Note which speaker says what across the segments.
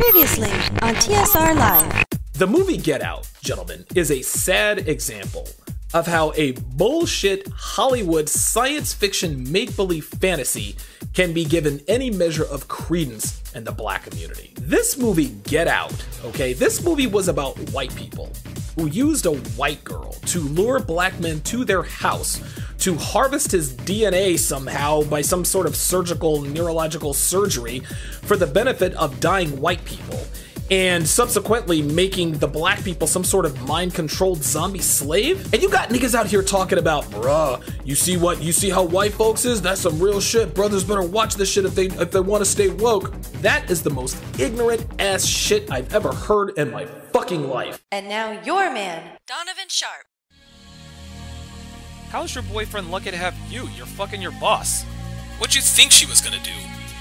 Speaker 1: Previously on TSR Live.
Speaker 2: The movie Get Out, gentlemen, is a sad example of how a bullshit Hollywood science fiction make-believe fantasy can be given any measure of credence in the black community. This movie, Get Out, okay, this movie was about white people who used a white girl to lure black men to their house to harvest his DNA somehow by some sort of surgical neurological surgery for the benefit of dying white people, and subsequently making the black people some sort of mind-controlled zombie slave? And you got niggas out here talking about, bruh, you see how white folks is? That's some real shit. Brothers better watch this shit if they want to stay woke. That is the most ignorant ass shit I've ever heard in my fucking life.
Speaker 1: And now your man, Donovan Sharp.
Speaker 3: How's your boyfriend lucky to have you? You're fucking your boss. What'd you think she was gonna do?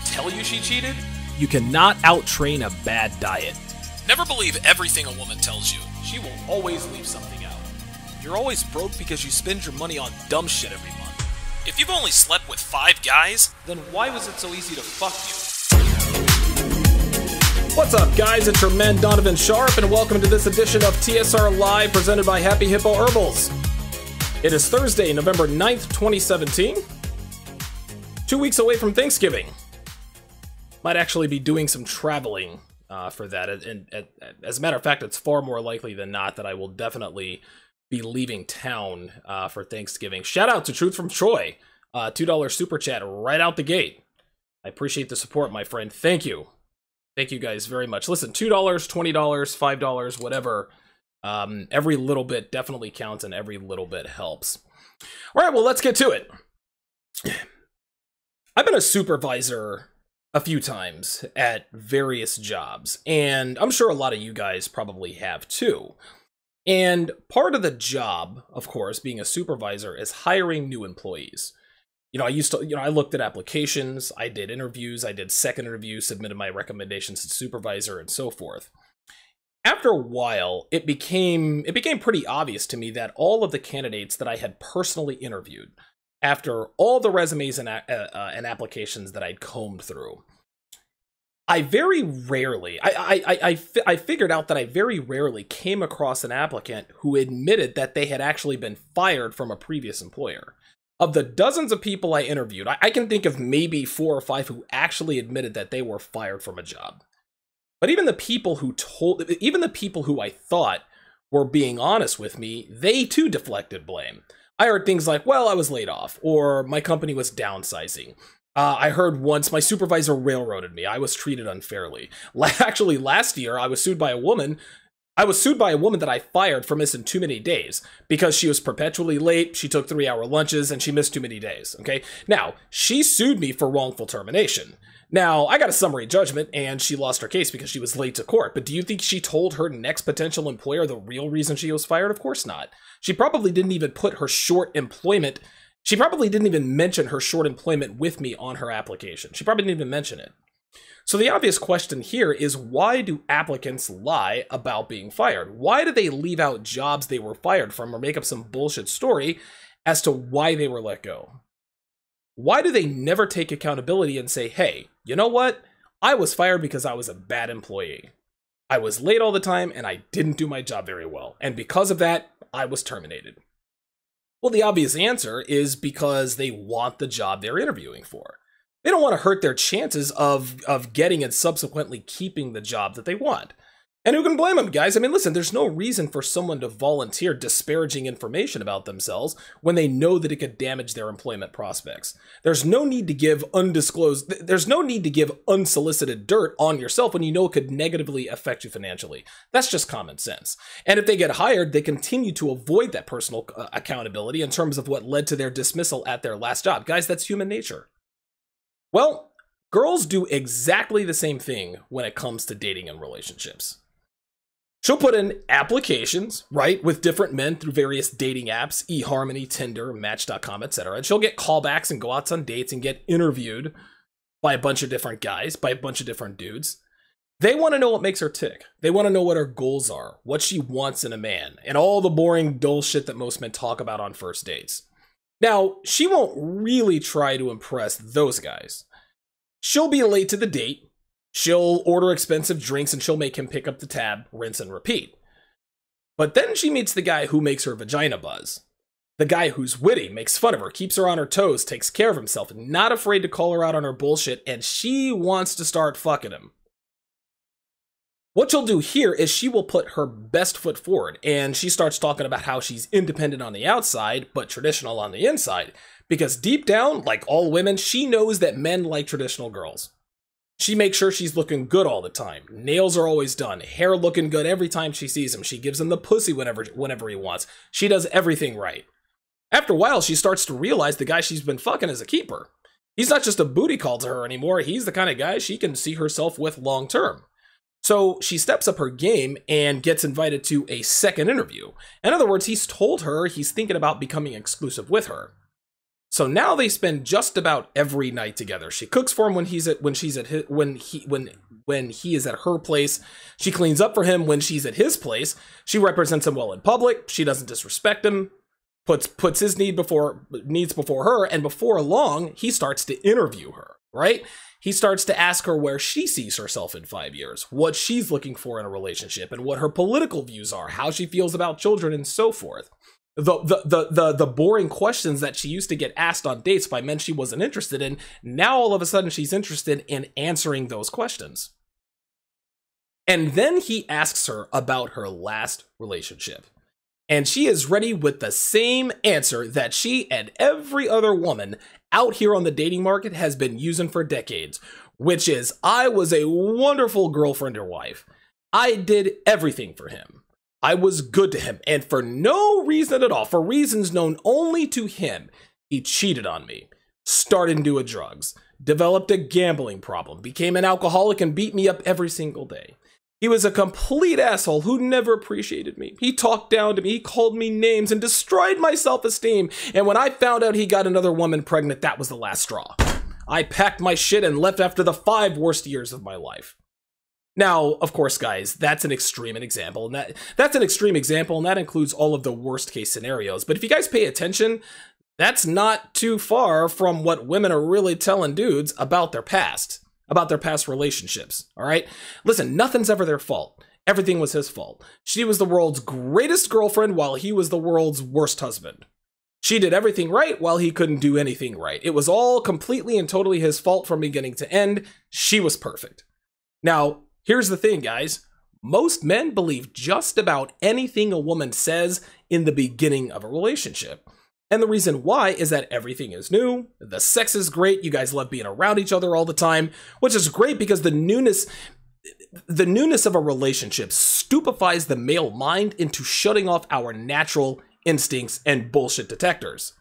Speaker 3: Tell you she cheated?
Speaker 2: You cannot out-train a bad diet.
Speaker 3: Never believe everything a woman tells you. She will always leave something out.
Speaker 2: You're always broke because you spend your money on dumb shit every month.
Speaker 3: If you've only slept with 5 guys, then why was it so easy to fuck you?
Speaker 2: What's up, guys? It's your man Donovan Sharp, and welcome to this edition of TSR Live presented by Happy Hippo Herbals. It is Thursday, November 9th, 2017. 2 weeks away from Thanksgiving. Might actually be doing some traveling for that. And as a matter of fact, it's far more likely than not that I will definitely be leaving town for Thanksgiving. Shout out to Truth from Troy. $2 super chat right out the gate. I appreciate the support, my friend. Thank you. Thank you guys very much. Listen, $2, $20, $5, whatever. Every little bit definitely counts and every little bit helps. All right, well, let's get to it. I've been a supervisor a few times at various jobs, and I'm sure a lot of you guys probably have too. And part of the job, of course, being a supervisor is hiring new employees. I looked at applications, I did interviews, I did second interviews, submitted my recommendations to supervisor, and so forth. After a while, it became pretty obvious to me that all of the candidates that I had personally interviewed, after all the resumes and applications that I'd combed through, I very rarely, I figured out that I very rarely came across an applicant who admitted that they had actually been fired from a previous employer. Of the dozens of people I interviewed, I can think of maybe 4 or 5 who actually admitted that they were fired from a job. But even the people who I thought were being honest with me, they too deflected blame. I heard things like, well, I was laid off, or my company was downsizing. I heard once my supervisor railroaded me. I was treated unfairly. Actually, last year, I was sued by a woman that I fired for missing too many days because she was perpetually late, she took 3-hour lunches, and she missed too many days, okay? Now, she sued me for wrongful termination. Now, I got a summary judgment, and she lost her case because she was late to court, but do you think she told her next potential employer the real reason she was fired? Of course not. She probably didn't even put her short employment, she probably didn't even mention her short employment with me on her application. She probably didn't even mention it. So the obvious question here is, why do applicants lie about being fired? Why do they leave out jobs they were fired from or make up some bullshit story as to why they were let go? Why do they never take accountability and say, hey, you know what? I was fired because I was a bad employee. I was late all the time and I didn't do my job very well. And because of that, I was terminated. Well, the obvious answer is because they want the job they're interviewing for. They don't want to hurt their chances of getting and subsequently keeping the job that they want. And who can blame them, guys? I mean, listen, there's no reason for someone to volunteer disparaging information about themselves when they know that it could damage their employment prospects. There's no need to give unsolicited dirt on yourself when you know it could negatively affect you financially. That's just common sense. And if they get hired, they continue to avoid that personal accountability in terms of what led to their dismissal at their last job. Guys, that's human nature. Well, girls do exactly the same thing when it comes to dating and relationships. She'll put in applications, right, with different men through various dating apps, eHarmony, Tinder, Match.com, etc. And she'll get callbacks and go out on dates and get interviewed by a bunch of different guys, by a bunch of different dudes. They want to know what makes her tick. They want to know what her goals are, what she wants in a man, and all the boring, dull shit that most men talk about on first dates. Now, she won't really try to impress those guys. She'll be late to the date. She'll order expensive drinks and she'll make him pick up the tab, rinse and repeat. But then she meets the guy who makes her vagina buzz. The guy who's witty, makes fun of her, keeps her on her toes, takes care of himself, not afraid to call her out on her bullshit, and she wants to start fucking him. What she'll do here is she will put her best foot forward, and she starts talking about how she's independent on the outside, but traditional on the inside. Because deep down, like all women, she knows that men like traditional girls. She makes sure she's looking good all the time. Nails are always done. Hair looking good every time she sees him. She gives him the pussy whenever he wants. She does everything right. After a while, she starts to realize the guy she's been fucking is a keeper. He's not just a booty call to her anymore. He's the kind of guy she can see herself with long term. So she steps up her game and gets invited to a second interview. In other words, he's told her he's thinking about becoming exclusive with her. So now they spend just about every night together. She cooks for him when he is at her place. She cleans up for him when she's at his place. She represents him well in public. She doesn't disrespect him. Puts his needs before her, and before long, he starts to interview her, right? He starts to ask her where she sees herself in 5 years, what she's looking for in a relationship, and what her political views are, how she feels about children, and so forth. The boring questions that she used to get asked on dates by men she wasn't interested in, now all of a sudden she's interested in answering those questions. And then he asks her about her last relationship. And she is ready with the same answer that she and every other woman out here on the dating market has been using for decades, which is, I was a wonderful girlfriend or wife. I did everything for him. I was good to him, and for no reason at all, for reasons known only to him, he cheated on me, started doing drugs, developed a gambling problem, became an alcoholic, and beat me up every single day. He was a complete asshole who never appreciated me. He talked down to me, he called me names, and destroyed my self-esteem. And when I found out he got another woman pregnant, that was the last straw. I packed my shit and left after the 5 worst years of my life. Now, of course, guys, that's an extreme example, and that's an extreme example, and that includes all of the worst case scenarios. But if you guys pay attention, that's not too far from what women are really telling dudes about their past relationships, all right? Listen, nothing's ever their fault. Everything was his fault. She was the world's greatest girlfriend while he was the world's worst husband. She did everything right while he couldn't do anything right. It was all completely and totally his fault from beginning to end. She was perfect. Now, here's the thing, guys. Most men believe just about anything a woman says in the beginning of a relationship. And the reason why is that everything is new, the sex is great, you guys love being around each other all the time, which is great because the newness of a relationship stupefies the male mind into shutting off our natural instincts and bullshit detectors.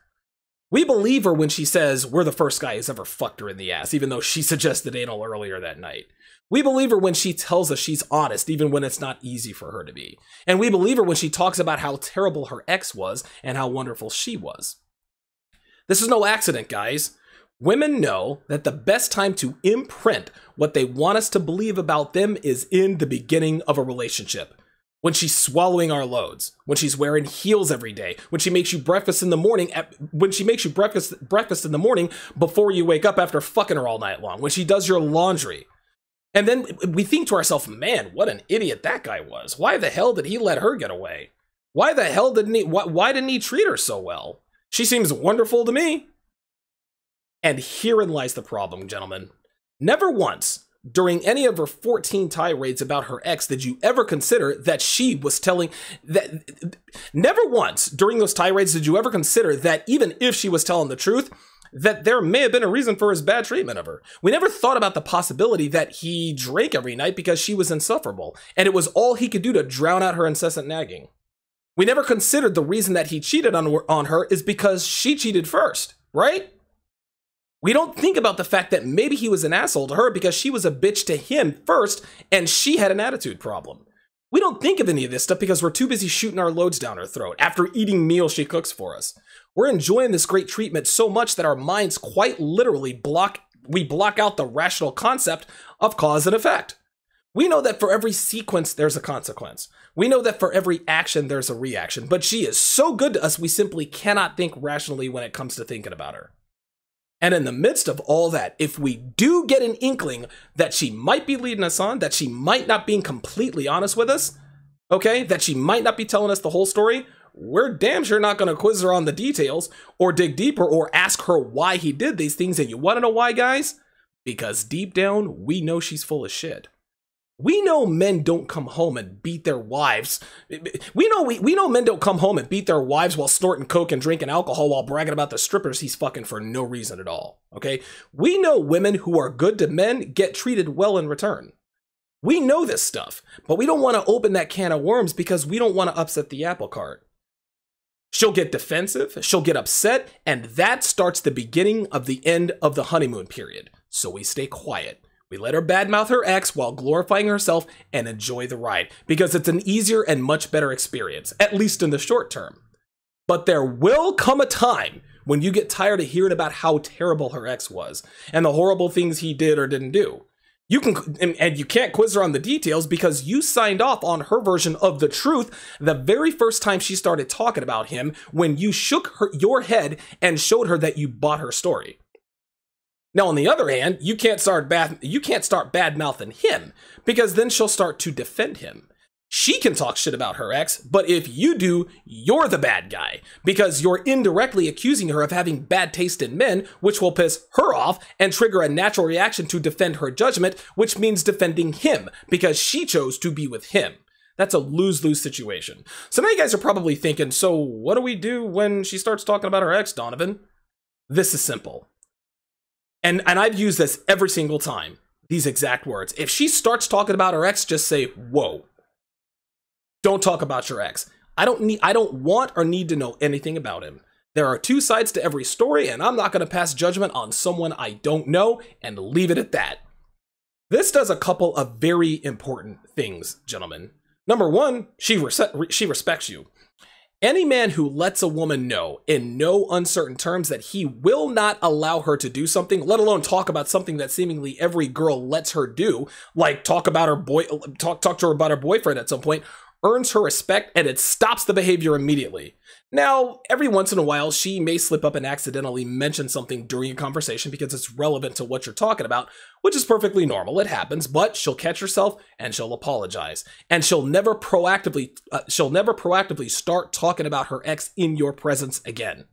Speaker 2: We believe her when she says we're the first guy who's ever fucked her in the ass, even though she suggested anal earlier that night. We believe her when she tells us she's honest, even when it's not easy for her to be. And we believe her when she talks about how terrible her ex was and how wonderful she was. This is no accident, guys. Women know that the best time to imprint what they want us to believe about them is in the beginning of a relationship. When she's swallowing our loads, when she's wearing heels every day, when she makes you breakfast in the morning, breakfast in the morning before you wake up after fucking her all night long, when she does your laundry. And then we think to ourselves, man, what an idiot that guy was. Why the hell did he let her get away? Why didn't he treat her so well? She seems wonderful to me. And herein lies the problem, gentlemen. Never once during any of her 14 tirades about her ex did you ever consider that she was telling that. Never once during those tirades did you ever consider that even if she was telling the truth, that there may have been a reason for his bad treatment of her. We never thought about the possibility that he drank every night because she was insufferable, and it was all he could do to drown out her incessant nagging. We never considered the reason that he cheated on her is because she cheated first, right? We don't think about the fact that maybe he was an asshole to her because she was a bitch to him first, and she had an attitude problem. We don't think of any of this stuff because we're too busy shooting our loads down her throat after eating meals she cooks for us. We're enjoying this great treatment so much that our minds quite literally block out the rational concept of cause and effect. We know that for every sequence, there's a consequence. We know that for every action, there's a reaction. But she is so good to us, we simply cannot think rationally when it comes to thinking about her. And in the midst of all that, if we do get an inkling that she might be leading us on, that she might not be completely honest with us, okay, that she might not be telling us the whole story, we're damn sure not going to quiz her on the details or dig deeper or ask her why he did these things. And you want to know why, guys? Because deep down, we know she's full of shit. We know men don't come home and beat their wives. We know men don't come home and beat their wives while snorting coke and drinking alcohol while bragging about the strippers he's fucking for no reason at all, okay? We know women who are good to men get treated well in return. We know this stuff, but we don't want to open that can of worms because we don't want to upset the apple cart. She'll get defensive, she'll get upset, and that starts the beginning of the end of the honeymoon period. So we stay quiet. We let her badmouth her ex while glorifying herself and enjoy the ride, because it's an easier and much better experience, at least in the short term. But there will come a time when you get tired of hearing about how terrible her ex was and the horrible things he did or didn't do. You can't quiz her on the details because you signed off on her version of the truth the very first time she started talking about him, when you shook your head and showed her that you bought her story. Now, on the other hand, you can't start bad-mouthing him, because then she'll start to defend him. She can talk shit about her ex, but if you do, you're the bad guy, because you're indirectly accusing her of having bad taste in men, which will piss her off and trigger a natural reaction to defend her judgment, which means defending him, because she chose to be with him. That's a lose-lose situation. So now you guys are probably thinking, so what do we do when she starts talking about her ex, Donovan? This is simple. And I've used this every single time, these exact words. If she starts talking about her ex, just say, whoa. Don't talk about your ex. I don't want or need to know anything about him. There are two sides to every story, and I'm not going to pass judgment on someone I don't know, and leave it at that. This does a couple of very important things, gentlemen. Number one, she respects you. Any man who lets a woman know in no uncertain terms that he will not allow her to do something, let alone talk about something that seemingly every girl lets her do, like talk to her about her boyfriend at some point, earns her respect, and it stops the behavior immediately. Now, every once in a while, she may slip up and accidentally mention something during a conversation because it's relevant to what you're talking about, which is perfectly normal. It happens, but she'll catch herself and she'll apologize. And she'll never proactively start talking about her ex in your presence again.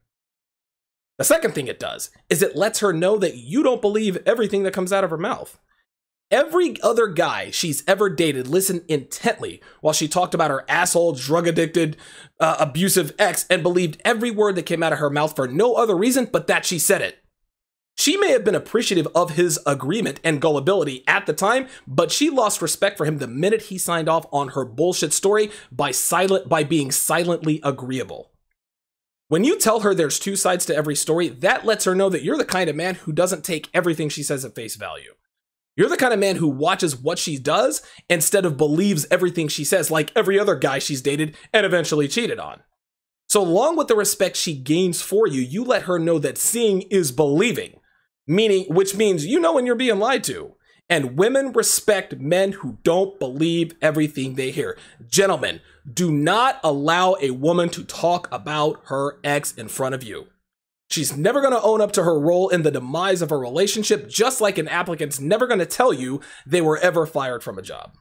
Speaker 2: The second thing it does is it lets her know that you don't believe everything that comes out of her mouth. Every other guy she's ever dated listened intently while she talked about her asshole, drug-addicted, abusive ex and believed every word that came out of her mouth for no other reason but that she said it. She may have been appreciative of his agreement and gullibility at the time, but she lost respect for him the minute he signed off on her bullshit story by being silently agreeable. When you tell her there's two sides to every story, that lets her know that you're the kind of man who doesn't take everything she says at face value. You're the kind of man who watches what she does instead of believes everything she says, like every other guy she's dated and eventually cheated on. So along with the respect she gains for you, you let her know that seeing is believing, which means you know when you're being lied to. And women respect men who don't believe everything they hear. Gentlemen, do not allow a woman to talk about her ex in front of you. She's never going to own up to her role in the demise of a relationship, just like an applicant's never going to tell you they were ever fired from a job.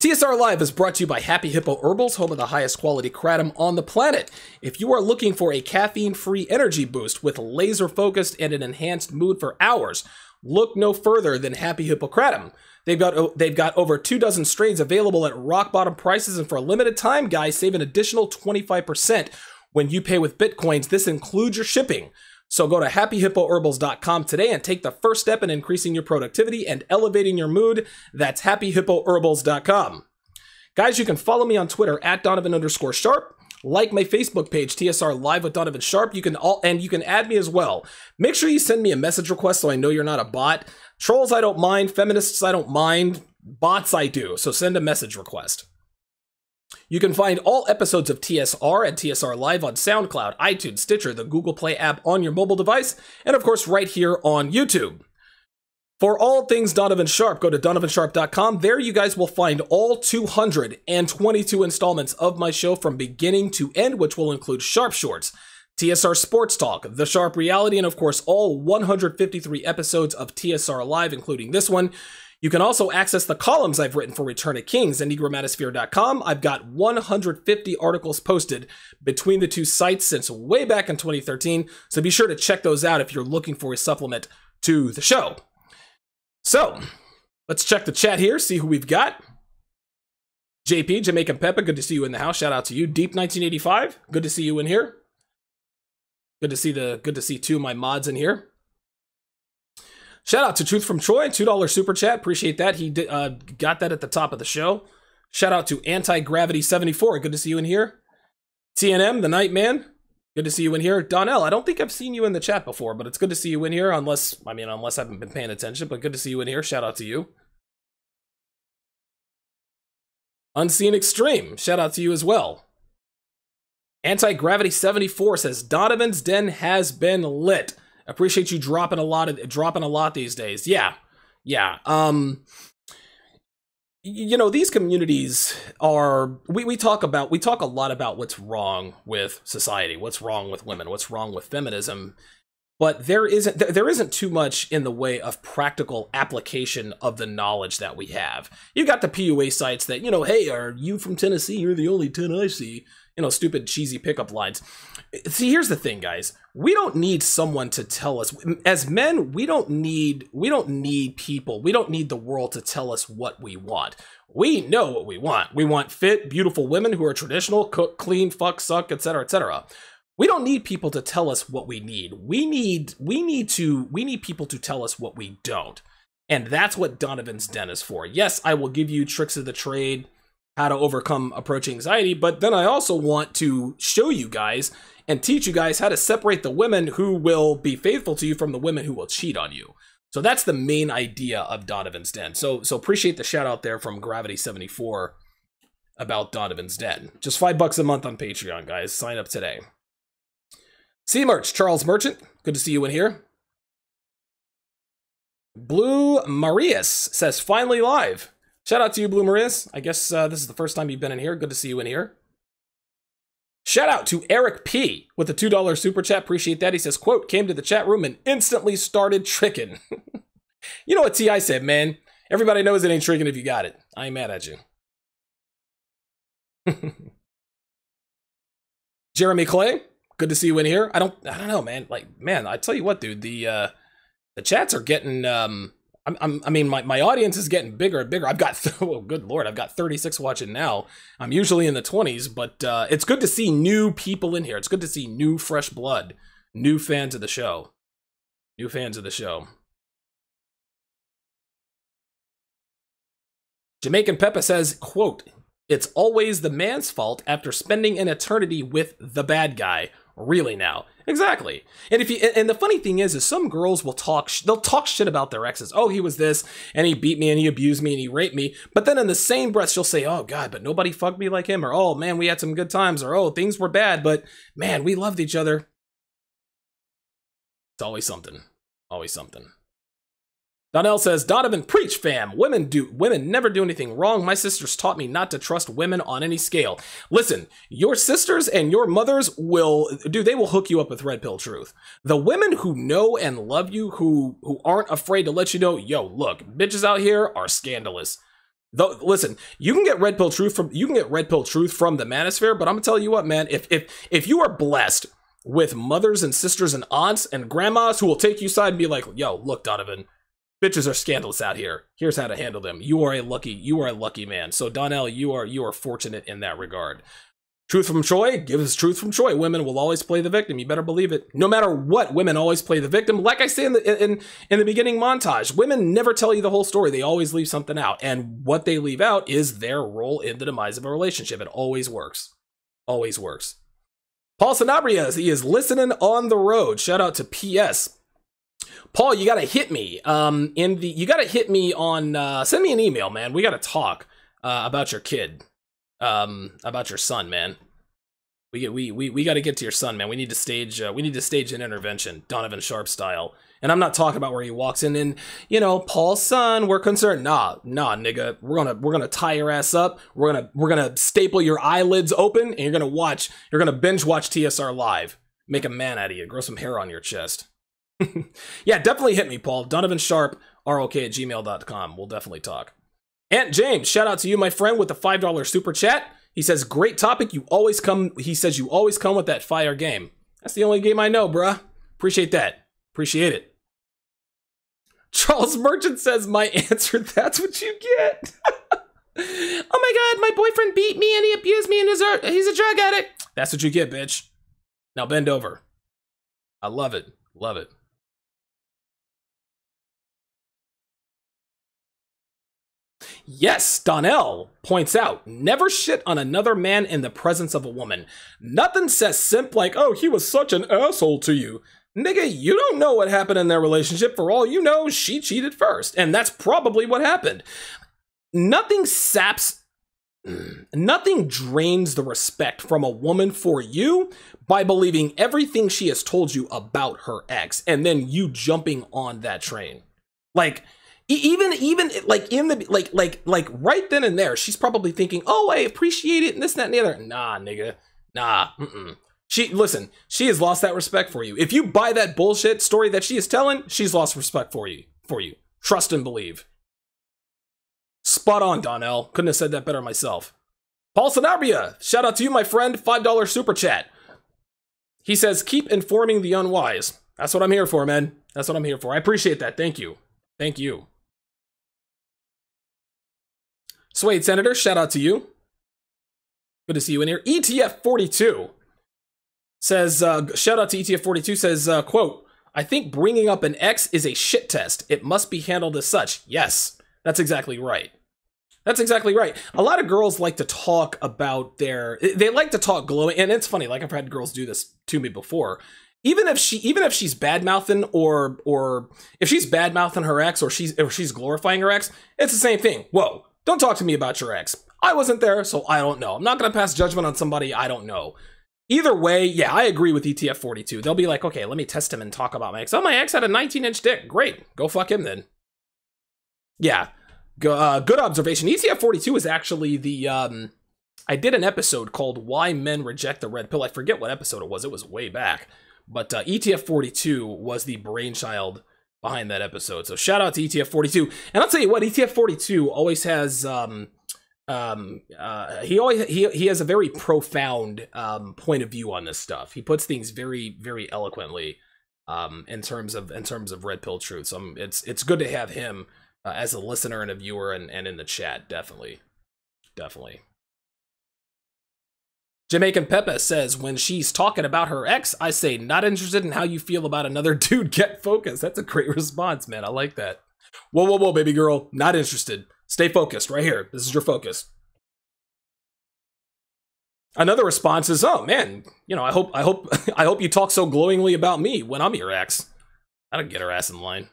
Speaker 2: TSR Live is brought to you by Happy Hippo Herbals, home of the highest quality kratom on the planet. If you are looking for a caffeine-free energy boost with laser-focused and an enhanced mood for hours, look no further than Happy Hippo Kratom. They've got over 24 strains available at rock-bottom prices, and for a limited time, guys, save an additional 25%. When you pay with Bitcoins, this includes your shipping. So go to happyhippoherbals.com today and take the first step in increasing your productivity and elevating your mood. That's happyhippoherbals.com. Guys, you can follow me on Twitter at Donovan_Sharp. Like my Facebook page, TSR Live with Donovan Sharp. You can add me as well. Make sure you send me a message request so I know you're not a bot. Trolls, I don't mind. Feminists, I don't mind. Bots, I do. So send a message request. You can find all episodes of TSR and TSR Live on SoundCloud, iTunes, Stitcher, the Google Play app on your mobile device, and of course right here on YouTube. For all things Donovan Sharp, go to donovansharp.com. There you guys will find all 222 installments of my show from beginning to end, which will include Sharp Shorts, TSR Sports Talk, The Sharp Reality, and of course, all 153 episodes of TSR Live, including this one. You can also access the columns I've written for Return of Kings and Negromatosphere.com. I've got 150 articles posted between the two sites since way back in 2013, so be sure to check those out if you're looking for a supplement to the show. So, let's check the chat here, see who we've got. JP, Jamaican Peppa, good to see you in the house. Shout out to you. Deep 1985, good to see you in here. Good to see two of my mods in here. Shout out to Truth from Troy, $2 super chat. Appreciate that. He got that at the top of the show. Shout out to Anti-Gravity 74. Good to see you in here. TNM, the Nightman. Good to see you in here. Donnell, I don't think I've seen you in the chat before, but it's good to see you in here. Unless I haven't been paying attention, but good to see you in here. Shout out to you. Unseen Extreme. Shout out to you as well. Anti-Gravity 74 says Donovan's Den has been lit. Appreciate you dropping a lot these days. Yeah. You know, these communities are we talk a lot about what's wrong with society, what's wrong with women, what's wrong with feminism. But there isn't too much in the way of practical application of the knowledge that we have. You got the PUA sites that, you know, hey, are you from Tennessee? You're the only 10 I see. You know, stupid, cheesy pickup lines. See, here's the thing, guys. We don't need someone to tell us. As men, we don't need people. We don't need the world to tell us what we want. We know what we want. We want fit, beautiful women who are traditional, cook, clean, fuck, suck, etc., etc. We don't need people to tell us what we need. We need people to tell us what we don't. And that's what Donovan's Den is for. Yes, I will give you tricks of the trade, how to overcome approach anxiety, but then I also want to show you guys and teach you guys how to separate the women who will be faithful to you from the women who will cheat on you. So that's the main idea of Donovan's Den. So appreciate the shout out there from Gravity74 about Donovan's Den. Just $5 a month on Patreon, guys. Sign up today. C-Merch, Charles Merchant, good to see you in here. Blue Marius says, finally live. Shout out to you, Blue Marius. I guess this is the first time you've been in here. Good to see you in here. Shout out to Eric P. with the $2 super chat. Appreciate that. He says, quote, came to the chat room and instantly started tricking. You know what T.I. said, man? Everybody knows it ain't tricking if you got it. I ain't mad at you. Jeremy Clay, good to see you in here. I don't know, man. Like, man, I tell you what, dude, the chats are getting, my audience is getting bigger and bigger. I've got, oh, good Lord, I've got 36 watching now. I'm usually in the 20s, but it's good to see new people in here. It's good to see new, fresh blood, new fans of the show. New fans of the show. Jamaican Peppa says, quote, it's always the man's fault after spending an eternity with the bad guy. Really now. Exactly. And and the funny thing is some girls will they'll talk shit about their exes. Oh, he was this, and he beat me, and he abused me, and he raped me. But then in the same breath, she'll say, oh God, but nobody fucked me like him. Or, oh man, we had some good times. Or, oh, things were bad, but man, we loved each other. It's always something. Always something. Donnell says, Donovan, preach, fam. Women never do anything wrong. My sisters taught me not to trust women on any scale. Listen, your sisters and your mothers they will hook you up with red pill truth. The women who know and love you, who aren't afraid to let you know, yo, look, bitches out here are scandalous. Listen, you can get red pill truth from the manosphere, but I'm gonna tell you what, man, if you are blessed with mothers and sisters and aunts and grandmas who will take you aside and be like, yo, look, Donovan, bitches are scandalous out here. Here's how to handle them. You are a lucky man. So Donnell, you are fortunate in that regard. Truth from Troy, give us truth from Troy. Women will always play the victim. You better believe it. No matter what, women always play the victim. Like I say in the beginning montage, women never tell you the whole story. They always leave something out. And what they leave out is their role in the demise of a relationship. It always works. Always works. Paul Sanabria, he is listening on the road. Shout out to PS. Paul, you gotta hit me. You gotta hit me on. Send me an email, man. We gotta talk about your kid, about your son, man. We gotta get to your son, man. We need to stage an intervention, Donovan Sharp style. And I'm not talking about where he walks in and, you know, Paul's son, we're concerned. Nah, nigga. We're gonna tie your ass up. We're gonna staple your eyelids open, and you're gonna binge watch TSR Live. Make a man out of you. Grow some hair on your chest. Yeah, definitely hit me, Paul. Donovan Sharp, ROK@gmail.com. We'll definitely talk. Aunt James, shout out to you, my friend, with the $5 super chat. He says, great topic. You always come with that fire game. That's the only game I know, bruh. Appreciate that. Appreciate it. Charles Merchant says, my answer, that's what you get. Oh my god, my boyfriend beat me and he abused me and he's a drug addict. That's what you get, bitch. Now bend over. I love it. Love it. Yes, Donnell points out, never shit on another man in the presence of a woman. Nothing says simp like, oh, he was such an asshole to you. Nigga, you don't know what happened in their relationship. For all you know, she cheated first. And that's probably what happened. Nothing drains the respect from a woman for you by believing everything she has told you about her ex and then you jumping on that train. Like, even like in the like right then and there, she's probably thinking, oh, I appreciate it and this, that, and the other. Nah, nigga. Nah. She has lost that respect for you. If you buy that bullshit story that she is telling, she's lost respect for you. Trust and believe. Spot on, Donnell. Couldn't have said that better myself. Paul Sanabria, shout out to you, my friend. $5 super chat. He says, keep informing the unwise. That's what I'm here for, man. That's what I'm here for. I appreciate that. Thank you. Thank you. Suede Senator, shout out to you. Good to see you in here. ETF42 says, shout out to ETF42, says, quote, I think bringing up an ex is a shit test. It must be handled as such. Yes, that's exactly right. That's exactly right. A lot of girls like to talk about they like to talk glowing, and it's funny, like I've had girls do this to me before. Even if she's bad-mouthing or if she's bad-mouthing her ex or she's glorifying her ex, it's the same thing. Whoa, don't talk to me about your ex. I wasn't there, so I don't know. I'm not going to pass judgment on somebody I don't know. Either way, yeah, I agree with ETF42. They'll be like, okay, let me test him and talk about my ex. Oh, my ex had a 19-inch dick. Great. Go fuck him then. Yeah. Good observation. ETF42 is actually the, I did an episode called Why Men Reject the Red Pill. I forget what episode it was. It was way back. But ETF42 was the brainchild behind that episode. So shout out to ETF42. And I'll tell you what, ETF42 always has, he has a very profound point of view on this stuff. He puts things very, very eloquently in terms of red pill truth. So it's good to have him as a listener and a viewer and in the chat. Definitely. Jamaican Pepe says, when she's talking about her ex, I say, not interested in how you feel about another dude. Get focused. That's a great response, man. I like that. Whoa, baby girl. Not interested. Stay focused right here. This is your focus. Another response is, oh man, you know, I hope you talk so glowingly about me when I'm your ex. I don't get her ass in line.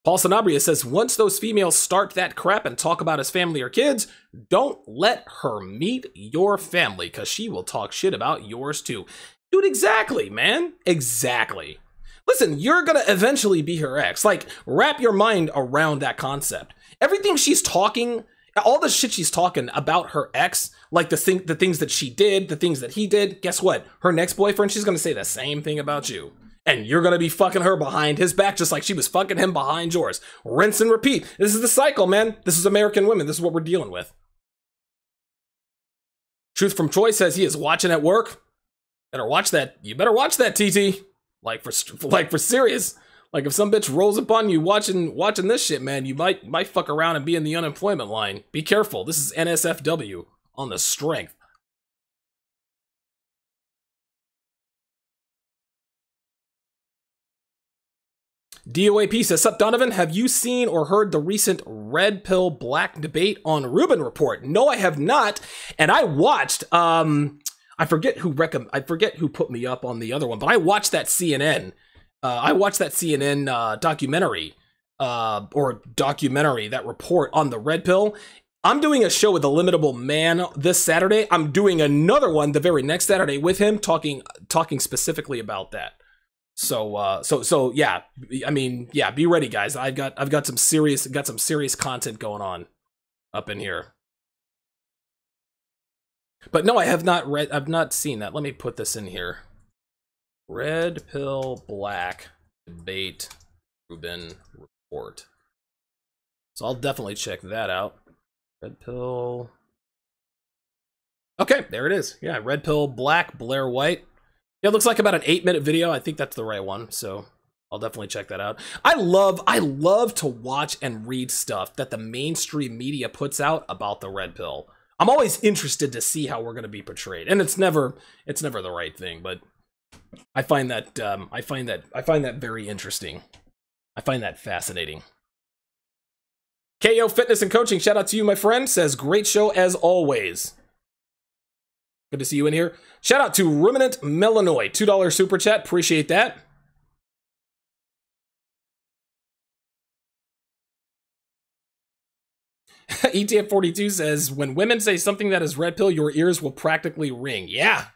Speaker 2: Paul Sanabria says, once those females start that crap and talk about his family or kids, don't let her meet your family, because she will talk shit about yours too. Dude, exactly, man. Exactly. Listen, you're gonna eventually be her ex. Like, wrap your mind around that concept. Everything she's talking, all the shit she's talking about her ex, like the things that she did, the things that he did, guess what? Her next boyfriend, she's gonna say the same thing about you. And you're gonna be fucking her behind his back, just like she was fucking him behind yours. Rinse and repeat. This is the cycle, man. This is American women. This is what we're dealing with. Truth from Troy says he is watching at work. Better watch that. You better watch that, TT. Like for serious. Like if some bitch rolls up on you watching this shit, man, you might fuck around and be in the unemployment line. Be careful. This is NSFW on the strength. DOAP says, sup Donovan, have you seen or heard the recent red pill black debate on Rubin Report? No, I have not. And I watched, I forget who put me up on the other one, but I watched that CNN. Documentary, that report on the red pill. I'm doing a show with the Limitable Man this Saturday. I'm doing another one the very next Saturday with him, talking specifically about that. So yeah, I mean, yeah, be ready, guys. I've got some serious content going on up in here. But no, I have not read, I've not seen that. Let me put this in here. Red pill, black debate, Rubin report. So I'll definitely check that out. Red pill. Okay, there it is. Yeah, red pill, black, Blair White. Yeah, it looks like about an 8-minute video. I think that's the right one, so I'll definitely check that out. I love to watch and read stuff that the mainstream media puts out about the red pill. I'm always interested to see how we're going to be portrayed, and it's never the right thing, but I find that I find that very interesting. I find that fascinating. KO Fitness and Coaching, shout out to you, my friend. Says great show as always. Good to see you in here. Shout out to Ruminant Melanoid, $2 super chat. Appreciate that. ETF42 says, when women say something that is red pill, your ears will practically ring. Yeah.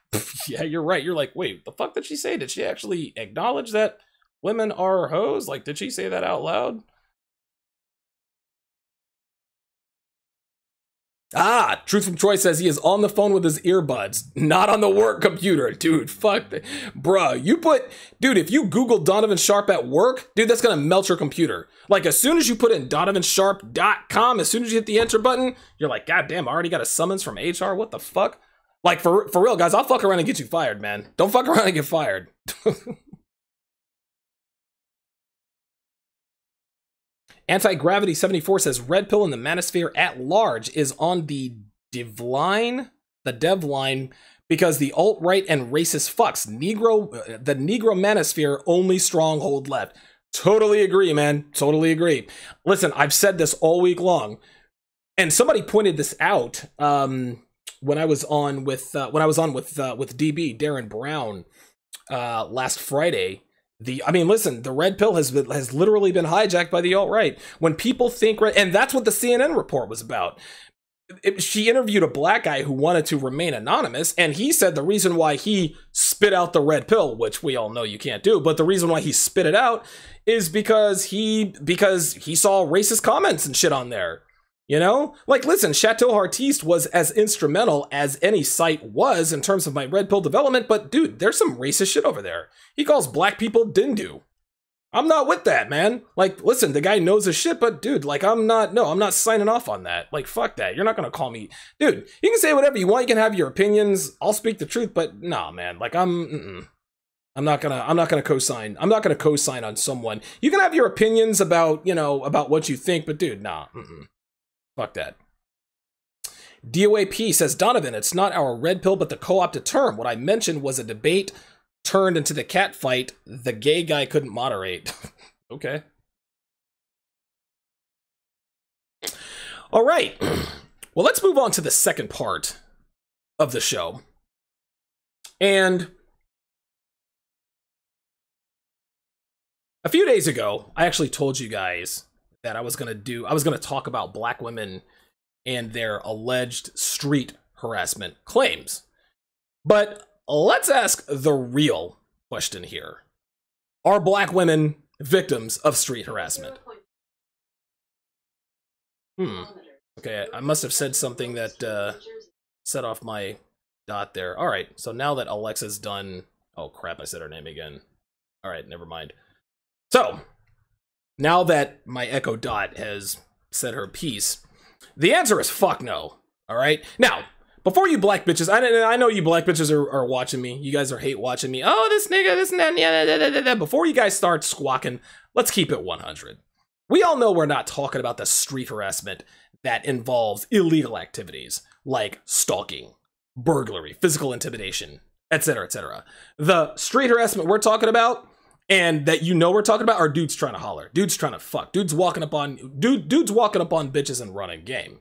Speaker 2: Yeah, you're right. You're like, wait, the fuck did she say? Did she actually acknowledge that women are hoes? Like, did she say that out loud? Ah, Truth from Troy says he is on the phone with his earbuds, not on the work computer. Dude, fuck that. Bruh, dude, if you Google Donovan Sharp at work, dude, that's gonna melt your computer. Like, as soon as you put in donovansharp.com, as soon as you hit the enter button, you're like, God damn, I already got a summons from HR, what the fuck? Like, for real, guys, I'll fuck around and get you fired, man. Don't fuck around and get fired. Anti-Gravity 74 says red pill in the manosphere at large is on the dev line because the alt-right and racist fucks. The Negro manosphere only stronghold left. Totally agree, man. Totally agree. Listen, I've said this all week long, and somebody pointed this out when I was on with DB Darren Brown last Friday. Listen, the red pill has literally been hijacked by the alt-right. When people think, and that's what the CNN report was about. She interviewed a black guy who wanted to remain anonymous, and he said the reason why he spit out the red pill, which we all know you can't do, but the reason why he spit it out is because he saw racist comments and shit on there. You know? Like, listen, Chateau Artiste was as instrumental as any site was in terms of my red pill development, but dude, there's some racist shit over there. He calls black people dindu. I'm not with that, man. Like, listen, the guy knows his shit, but dude, like, I'm not signing off on that. Like, fuck that. You're not gonna call me. Dude, you can say whatever you want, you can have your opinions, I'll speak the truth, but nah, man. Like, I'm not gonna co-sign. I'm not gonna co-sign on someone. You can have your opinions about, about what you think, but dude, nah, fuck that. DOAP says, Donovan, it's not our red pill, but the co-opted term. What I mentioned was a debate turned into the cat fight. The gay guy couldn't moderate. Okay. All right. Well, let's move on to the second part of the show. And a few days ago, I actually told you guys that I was going to talk about black women and their alleged street harassment claims. But let's ask the real question here. Are black women victims of street harassment? Okay, I must have said something that set off my dot there. All right, so now that Alexa's done... Oh, crap, I said her name again. All right, never mind. So, now that my Echo Dot has said her piece, the answer is fuck no. All right? Now, before you black bitches, I know you black bitches are watching me. You guys are hate watching me. Oh, this nigga, this and that, yeah. Before you guys start squawking, let's keep it 100. We all know we're not talking about the street harassment that involves illegal activities like stalking, burglary, physical intimidation, etc., etc. The street harassment we're talking about, and that we're talking about, are dudes trying to holler, dudes trying to fuck, dudes walking up on bitches and running game.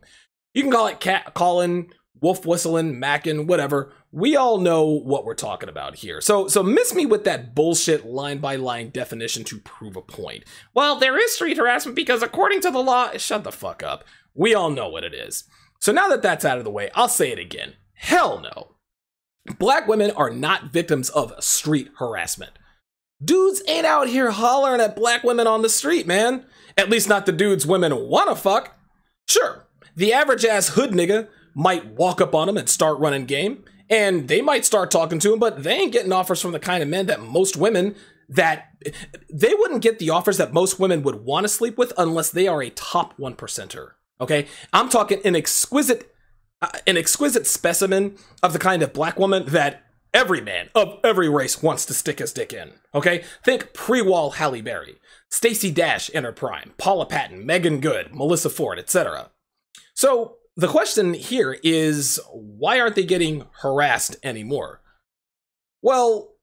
Speaker 2: You can call it cat calling, wolf whistling, macking, whatever. We all know what we're talking about here. So miss me with that bullshit line-by-line definition to prove a point. Well, there is street harassment because according to the law... Shut the fuck up. We all know what it is. So now that that's out of the way, I'll say it again. Hell no. Black women are not victims of street harassment. Dudes ain't out here hollering at black women on the street, man. At least not the dudes women wanna fuck. Sure, the average ass hood nigga might walk up on them and start running game, and they might start talking to them, but they ain't getting offers from the kind of men that most women, that they wouldn't get the offers that most women would want to sleep with unless they are a top 1%er. Okay, I'm talking an exquisite specimen of the kind of black woman that every man of every race wants to stick his dick in. Okay, think pre-Wall Halle Berry, Stacey Dash in her prime, Paula Patton, Megan Good, Melissa Ford, etc. So the question here is, why aren't they getting harassed anymore? Well,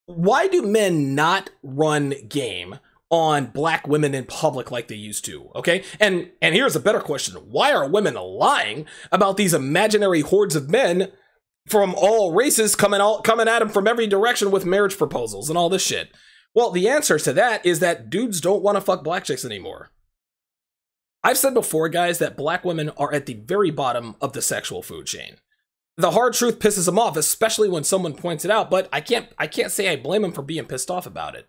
Speaker 2: why do men not run game on black women in public like they used to? Okay, and here's a better question: why are women lying about these imaginary hordes of men from all races coming at them from every direction with marriage proposals and all this shit? Well, the answer to that is that dudes don't want to fuck black chicks anymore. I've said before, guys, that black women are at the very bottom of the sexual food chain. The hard truth pisses them off, especially when someone points it out, but I can't say I blame them for being pissed off about it.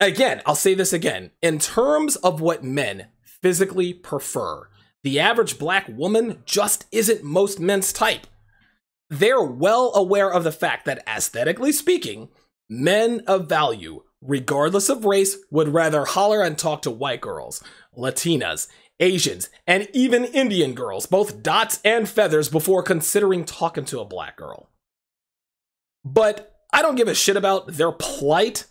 Speaker 2: Again, I'll say this again. In terms of what men physically prefer, the average black woman just isn't most men's type. They're well aware of the fact that, aesthetically speaking, men of value, regardless of race, would rather holler and talk to white girls, Latinas, Asians, and even Indian girls, both dots and feathers, before considering talking to a black girl. But I don't give a shit about their plight,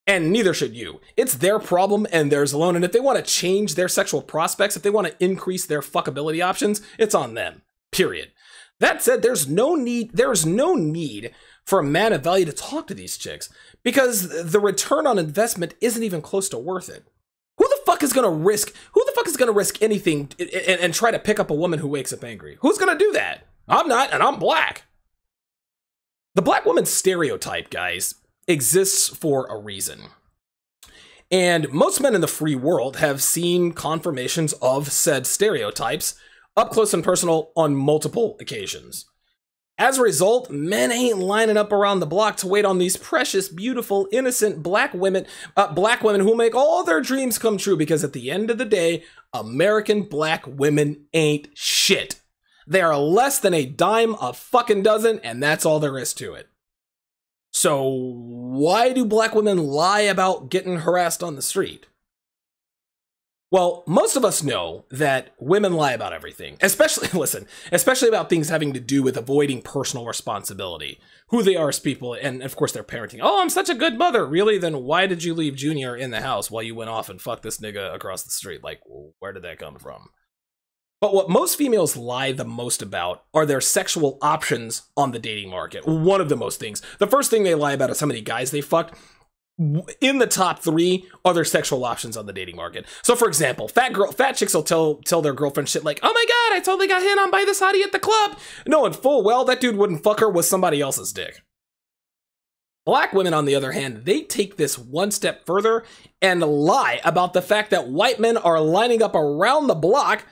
Speaker 2: and neither should you. It's their problem and theirs alone, and if they want to change their sexual prospects, if they want to increase their fuckability options, it's on them. Period. That said, there's no need for a man of value to talk to these chicks, because the return on investment isn't even close to worth it. Who the fuck is gonna risk anything and try to pick up a woman who wakes up angry? Who's gonna do that? I'm not, and I'm black. The black woman stereotype, guys, exists for a reason. And most men in the free world have seen confirmations of said stereotypes up close and personal on multiple occasions. As a result, men ain't lining up around the block to wait on these precious, beautiful, innocent black women who make all their dreams come true, because at the end of the day, American black women ain't shit. They are less than a dime a fucking dozen, and that's all there is to it. So why do black women lie about getting harassed on the street? Well, most of us know that women lie about everything, especially about things having to do with avoiding personal responsibility, who they are as people, and of course their parenting. Oh, I'm such a good mother. Really? Then why did you leave Junior in the house while you went off and fucked this nigga across the street? Like, where did that come from? But what most females lie the most about are their sexual options on the dating market. One of the most things. The first thing they lie about is how many guys they fucked. In the top 3 are their sexual options on the dating market. So for example, fat chicks will tell their girlfriend shit like, oh my god, I totally got hit on by this hottie at the club, knowing full well that dude wouldn't fuck her with somebody else's dick. Black women, on the other hand, they take this one step further and lie about the fact that white men are lining up around the block,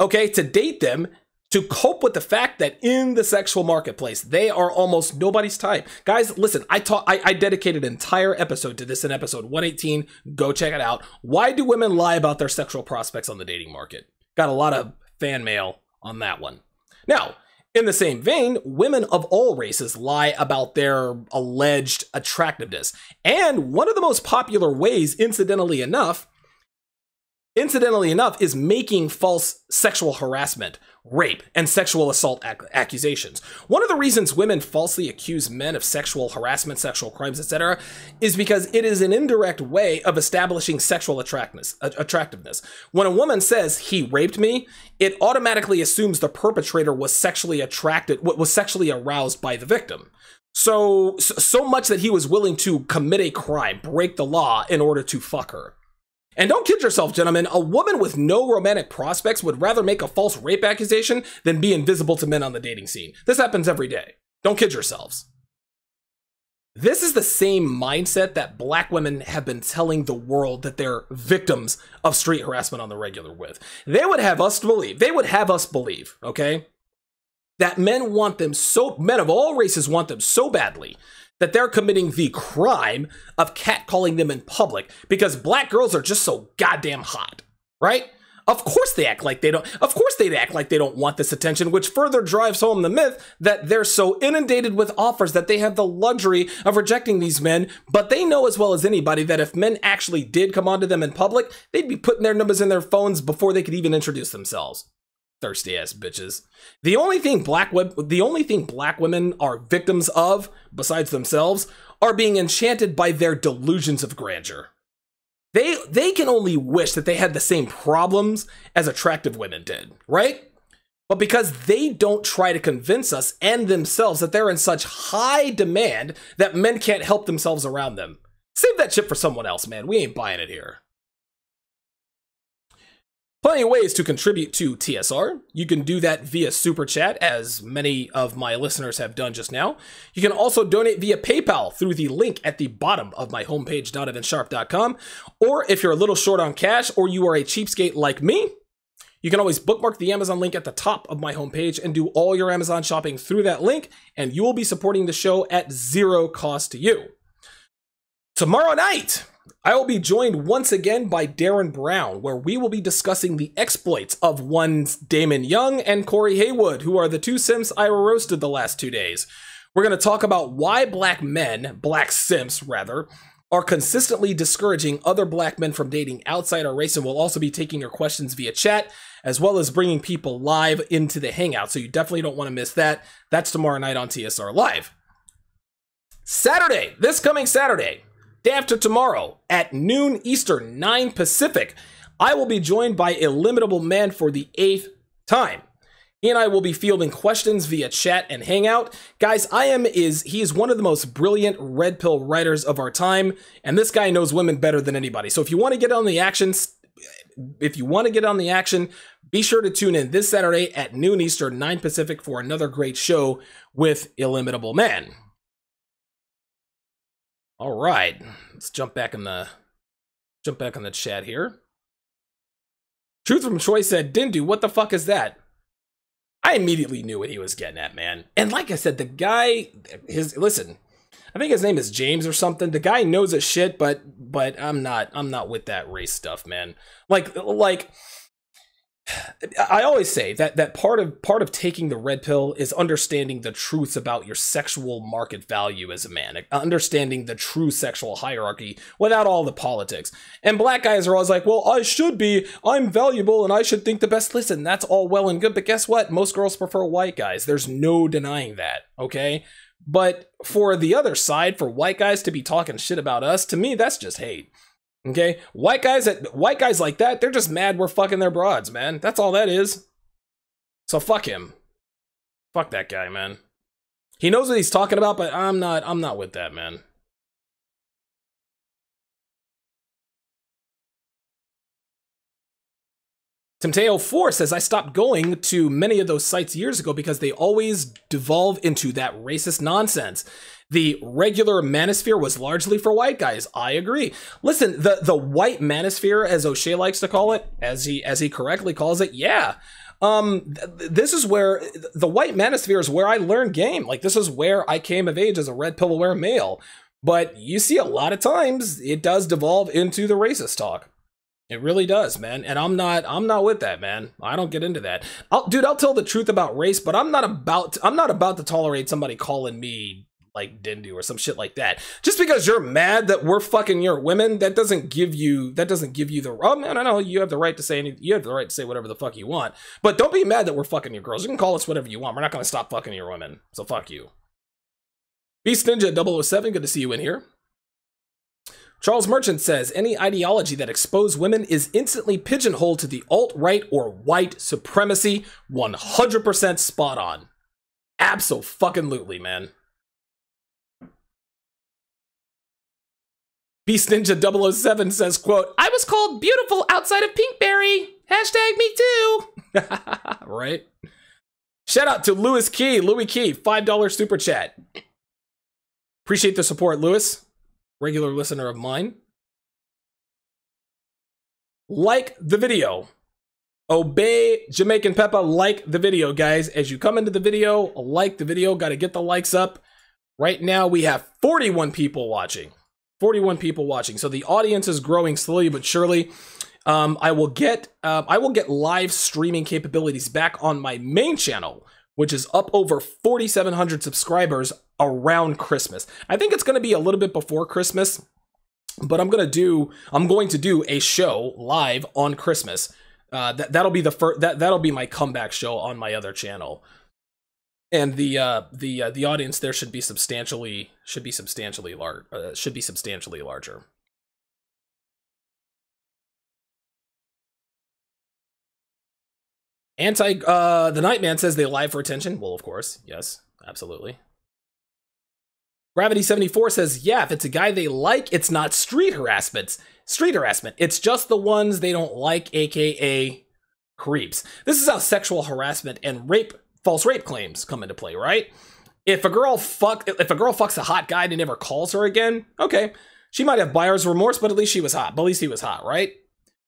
Speaker 2: okay, to date them, to cope with the fact that in the sexual marketplace, they are almost nobody's type. Guys, listen, I dedicated an entire episode to this in episode 118. Go check it out. Why do women lie about their sexual prospects on the dating market? Got a lot of fan mail on that one. Now, in the same vein, women of all races lie about their alleged attractiveness. And one of the most popular ways, incidentally enough, is making false sexual harassment, rape, and sexual assault accusations. One of the reasons women falsely accuse men of sexual harassment, sexual crimes, etc., is because it is an indirect way of establishing sexual attractiveness. When a woman says, he raped me, it automatically assumes the perpetrator was sexually aroused by the victim. So much that he was willing to commit a crime, break the law, in order to fuck her. And don't kid yourself, gentlemen, a woman with no romantic prospects would rather make a false rape accusation than be invisible to men on the dating scene. This happens every day. Don't kid yourselves. This is the same mindset that black women have been telling the world that they're victims of street harassment on the regular with. They would have us believe, okay, that men of all races want them so badly that they're committing the crime of catcalling them in public because black girls are just so goddamn hot, right? Of course they act like they don't. Of course they'd act like they don't want this attention, which further drives home the myth that they're so inundated with offers that they have the luxury of rejecting these men. But they know as well as anybody that if men actually did come onto them in public, they'd be putting their numbers in their phones before they could even introduce themselves. Thirsty ass bitches. The only thing black women are victims of, besides themselves, are being enchanted by their delusions of grandeur. They can only wish that they had the same problems as attractive women did, right? But because they don't try to convince us and themselves that they're in such high demand that men can't help themselves around them. Save that shit for someone else, man. We ain't buying it here. Plenty of ways to contribute to TSR. You can do that via Super Chat, as many of my listeners have done just now. You can also donate via PayPal through the link at the bottom of my homepage, donovansharp.com. Or if you're a little short on cash or you are a cheapskate like me, you can always bookmark the Amazon link at the top of my homepage and do all your Amazon shopping through that link, and you will be supporting the show at zero cost to you. Tomorrow night, I will be joined once again by Darren Brown, where we will be discussing the exploits of one Damon Young and Corey Haywood, who are the two simps I roasted the last 2 days. We're going to talk about why black simps rather, are consistently discouraging other black men from dating outside our race, and we'll also be taking your questions via chat, as well as bringing people live into the Hangout, so you definitely don't want to miss that. That's tomorrow night on TSR Live. Saturday, this coming Saturday, day after tomorrow, at noon Eastern, 9 Pacific, I will be joined by Illimitable Man for the 8th time. He and I will be fielding questions via chat and Hangout. Guys, he is one of the most brilliant red pill writers of our time, and this guy knows women better than anybody. So if you want to get on the action, be sure to tune in this Saturday at noon Eastern, 9 Pacific for another great show with Illimitable Man. All right, let's jump back in the chat here. Truth from Troy said, Dindu, what the fuck is that? I immediately knew what he was getting at, man. And like I said, the guy, listen, I think his name is James or something. The guy knows his shit, but I'm not with that race stuff, man. Like I always say that part of taking the red pill is understanding the truths about your sexual market value as a man, understanding the true sexual hierarchy without all the politics. And black guys are always like, well, I'm valuable and I should think the best. Listen, that's all well and good, but guess what? Most girls prefer white guys. There's no denying that, okay? But for the other side, for white guys to be talking shit about us, to me, that's just hate. Okay, white guys like that, they're just mad we're fucking their broads, man. That's all that is. So fuck him. Fuck that guy, man. He knows what he's talking about, but I'm not with that, man. Timteo4 says, I stopped going to many of those sites years ago because they always devolve into that racist nonsense. The regular manosphere was largely for white guys. I agree. Listen, the white manosphere, as O'Shea likes to call it, as he correctly calls it, yeah. This is where the white manosphere is where I learned game. Like, this is where I came of age as a red pill aware male. But you see a lot of times it does devolve into the racist talk. It really does, man. And I'm not with that, man. I don't get into that. I'll tell the truth about race, but I'm not about to tolerate somebody calling me like Dindu or some shit like that. Just because you're mad that we're fucking your women, that doesn't give you the, oh man, I know you have the right to say anything, you have the right to say whatever the fuck you want. But don't be mad that we're fucking your girls. You can call us whatever you want. We're not gonna stop fucking your women. So fuck you. Beast Ninja 007, good to see you in here. Charles Merchant says, any ideology that exposes women is instantly pigeonholed to the alt-right or white supremacy. 100% spot on. Abso-fucking-lutely, man. Beast Ninja 007 says, quote, I was called beautiful outside of Pinkberry. Hashtag me too. Right? Shout out to Louis Key, $5 super chat. Appreciate the support, Louis. Regular listener of mine. Like the video. Obey Jamaican Peppa, like the video, guys. As you come into the video, like the video. Got to get the likes up. Right now, we have 41 people watching. 41 people watching. So the audience is growing slowly but surely. I will get live streaming capabilities back on my main channel, which is up over 4,700 subscribers around Christmas. I think it's going to be a little bit before Christmas, but I'm going to do a show live on Christmas. That'll be that'll be my comeback show on my other channel. And the audience there should be substantially larger. The Nightman says they lie for attention. Well, of course, yes, absolutely. Gravity 74 says, yeah, if it's a guy they like, it's not street harassment. It's just the ones they don't like, aka creeps. This is how sexual harassment and false rape claims come into play, right? If a girl fucks a hot guy and never calls her again, okay, she might have buyer's remorse, but at least she was hot. But at least he was hot, right?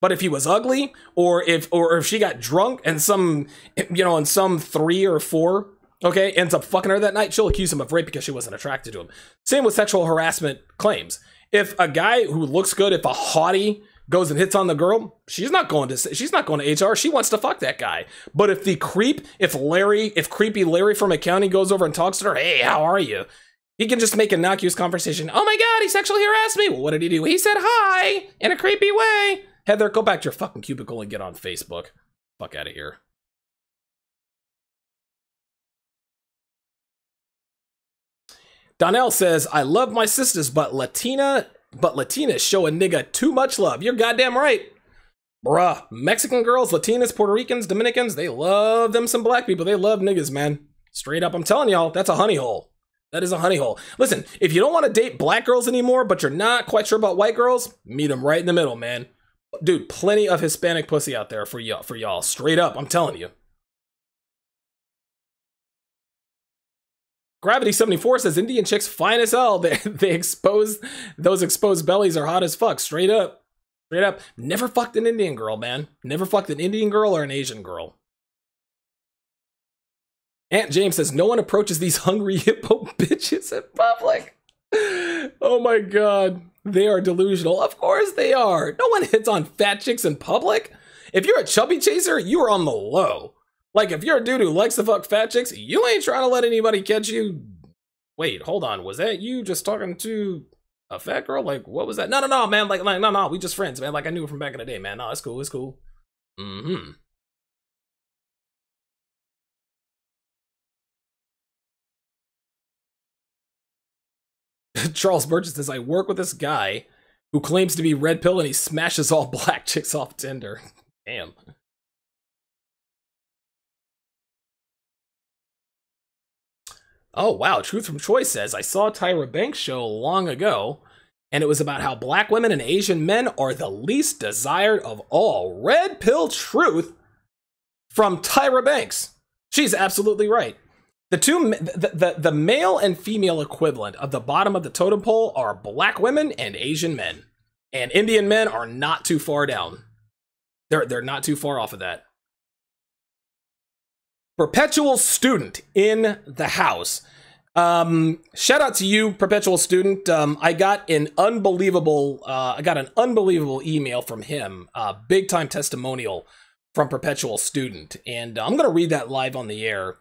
Speaker 2: But if he was ugly, or if she got drunk and some 3 or 4, okay, ends up fucking her that night, she'll accuse him of rape because she wasn't attracted to him. Same with sexual harassment claims. If a guy who looks good, if a hottie goes and hits on the girl, she's not going to HR. She wants to fuck that guy. But if if creepy Larry from accounting goes over and talks to her, hey, how are you? He can just make a innocuous conversation. Oh my God, he sexually harassed me. Well, what did he do? He said hi in a creepy way. Heather, go back to your fucking cubicle and get on Facebook. Fuck out of here. Donnell says, I love my sisters, but Latinas show a nigga too much love. You're goddamn right. Bruh, Mexican girls, Latinas, Puerto Ricans, Dominicans, they love them some black people. They love niggas, man. Straight up, I'm telling y'all, that's a honey hole. That is a honey hole. Listen, if you don't want to date black girls anymore, but you're not quite sure about white girls, meet them right in the middle, man. Dude, plenty of Hispanic pussy out there for y'all. Straight up, I'm telling you. Gravity 74 says Indian chicks fine as hell. Those exposed bellies are hot as fuck. Straight up. Straight up. Never fucked an Indian girl, man. Never fucked an Indian girl or an Asian girl. Aunt James says no one approaches these hungry hippo bitches in public. Oh my God. They are delusional. Of course they are. No one hits on fat chicks in public. If you're a chubby chaser, you are on the low. Like, if you're a dude who likes to fuck fat chicks, you ain't trying to let anybody catch you. Wait, hold on. Was that you just talking to a fat girl? Like, what was that? No, man. Like, no. We just friends, man. Like, I knew her from back in the day, man. No, it's cool. It's cool. Mm-hmm. Charles Burgess says, I work with this guy who claims to be red pill and he smashes all black chicks off Tinder. Damn. Oh, wow. Truth from Choice says, I saw a Tyra Banks show long ago, and it was about how black women and Asian men are the least desired of all. Red pill truth from Tyra Banks. She's absolutely right. The male and female equivalent of the bottom of the totem pole are black women and Asian men. And Indian men are not too far down. They're not too far off of that. Perpetual student in the house. Shout out to you, perpetual student. I got an unbelievable email from him, big time testimonial from perpetual student, and I'm gonna read that live on the air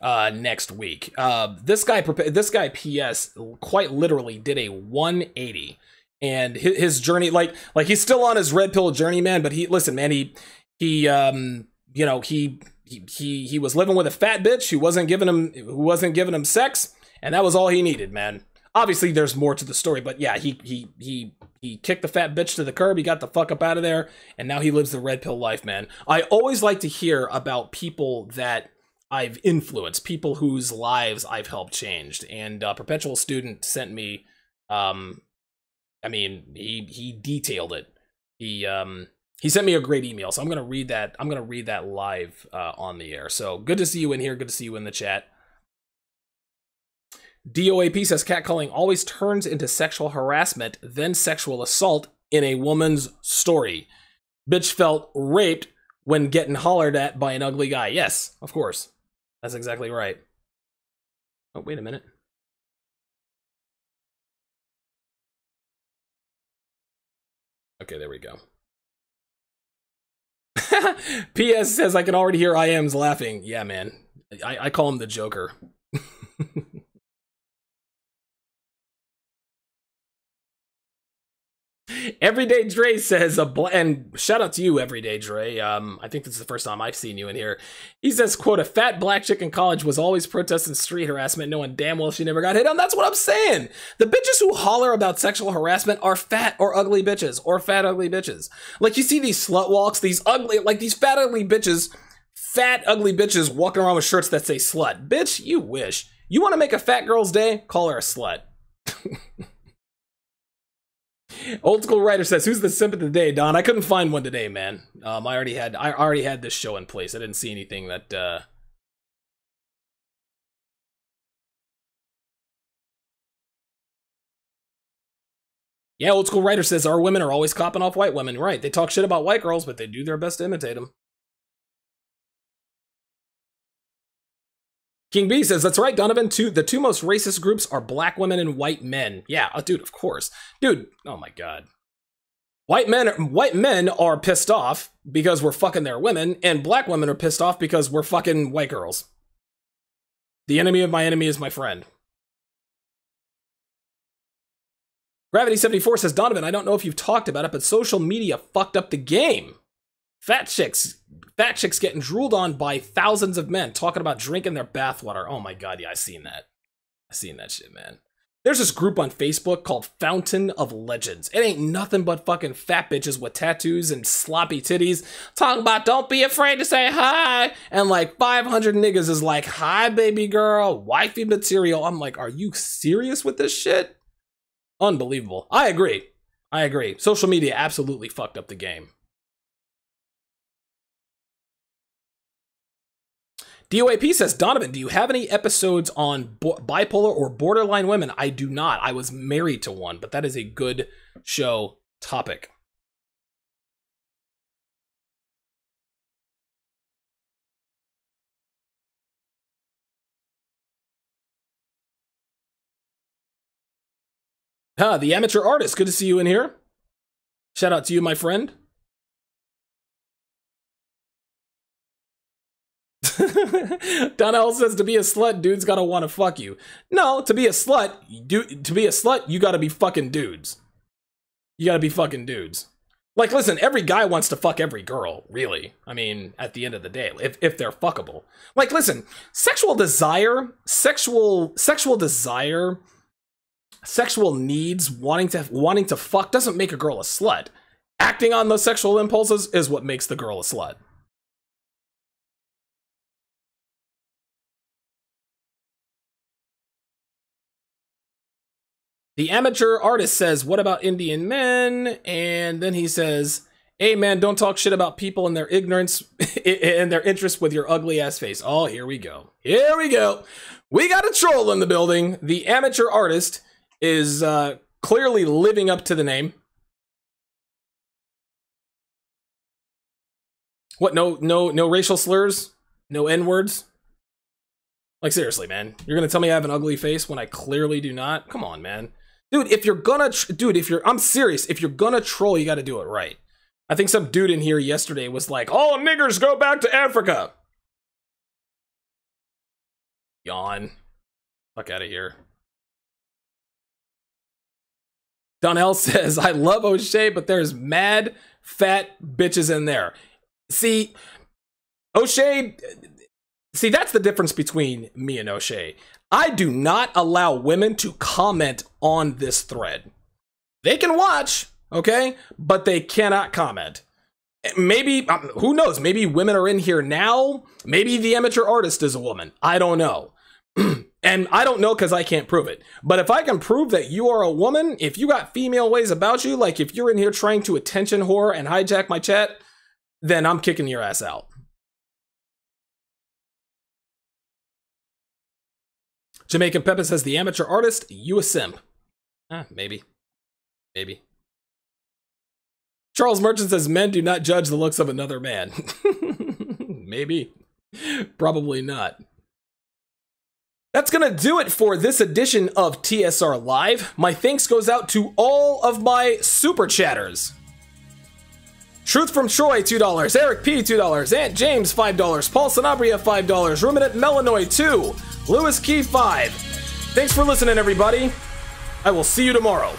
Speaker 2: next week. This guy PS quite literally did a 180, and his journey, like he's still on his red pill journey, man. But he was living with a fat bitch who wasn't giving him sex, and that was all he needed, man. Obviously, there's more to the story, but yeah, he kicked the fat bitch to the curb. He got the fuck up out of there, and now he lives the red pill life, man. I always like to hear about people that I've influenced, people whose lives I've helped changed. And perpetual student sent me, he detailed it. He sent me a great email, so I'm gonna read that. I'm gonna read that live on the air. So good to see you in here. Good to see you in the chat. DOAP says catcalling always turns into sexual harassment, then sexual assault in a woman's story. Bitch felt raped when getting hollered at by an ugly guy. Yes, of course. That's exactly right. Oh, wait a minute. Okay, there we go. PS says I can already hear IMs laughing. Yeah, man. I call him the Joker. Everyday Dre says and shout out to you, Everyday Dre. I think this is the first time I've seen you in here. He says, quote, a fat black chick in college was always protesting street harassment, knowing damn well she never got hit on. That's what I'm saying. The bitches who holler about sexual harassment are fat or ugly bitches, or fat ugly bitches. Like, you see these slut walks, these ugly, like these fat ugly bitches walking around with shirts that say slut. Bitch, you wish. You want to make a fat girl's day? Call her a slut. Old School Writer says, who's the simp of the day, Don? I couldn't find one today, man. I already had this show in place. I didn't see anything that Yeah, Old School Writer says our women are always copping off white women. Right, they talk shit about white girls, but they do their best to imitate them. King B says, that's right, Donovan. The two most racist groups are black women and white men. Yeah, dude, of course. Dude, oh my god. White men are pissed off because we're fucking their women, and black women are pissed off because we're fucking white girls. The enemy of my enemy is my friend. Gravity74 says, Donovan, I don't know if you've talked about it, but social media fucked up the game. Fat chicks getting drooled on by thousands of men talking about drinking their bathwater. Oh my god, yeah, I seen that shit, man. There's this group on Facebook called Fountain of Legends. It ain't nothing but fucking fat bitches with tattoos and sloppy titties talking about don't be afraid to say hi. And like 500 niggas is like, hi, baby girl, wifey material. I'm like, are you serious with this shit? Unbelievable. I agree. Social media absolutely fucked up the game. DOAP says, Donovan, do you have any episodes on bipolar or borderline women? I do not. I was married to one, but that is a good show topic. The amateur artist. Good to see you in here. Shout out to you, my friend. Donnell says, to be a slut, dudes gotta want to fuck you. No, to be a slut, you gotta be fucking dudes. You gotta be fucking dudes. Like, listen, every guy wants to fuck every girl, really. I mean, at the end of the day, if they're fuckable. Like, listen, sexual desire, sexual needs, wanting to fuck doesn't make a girl a slut. Acting on those sexual impulses is what makes the girl a slut. The amateur artist says, what about Indian men? And then he says, hey man, don't talk shit about people and their ignorance and their interest with your ugly ass face. Oh, here we go. Here we go. We got a troll in the building. The amateur artist is clearly living up to the name. What, no racial slurs? No N-words? Like, seriously, man. You're gonna tell me I have an ugly face when I clearly do not? Come on, man. Dude, I'm serious. If you're gonna troll, you gotta do it right. I think some dude in here yesterday was like, all niggers go back to Africa. Yawn. Fuck out of here. Donnell says, I love O'Shea, but there's mad fat bitches in there. See, O'Shea, that's the difference between me and O'Shea. I do not allow women to comment on this thread. They can watch, okay? But they cannot comment. Maybe, who knows? Maybe women are in here now. Maybe the amateur artist is a woman. I don't know. And I don't know because I can't prove it. But if I can prove that you are a woman, if you got female ways about you, like if you're in here trying to attention whore and hijack my chat, then I'm kicking your ass out. Jamaican Peppa says, the amateur artist, you a simp. Maybe. Charles Merchant says, men do not judge the looks of another man. Maybe. Probably not. That's gonna do it for this edition of TSR Live. My thanks goes out to all of my super chatters. Truth from Troy, $2. Eric P, $2. Aunt James, $5. Paul Sanabria, $5. Ruminant Melanoid, $2. Lewis Key, $5. Thanks for listening, everybody. I will see you tomorrow.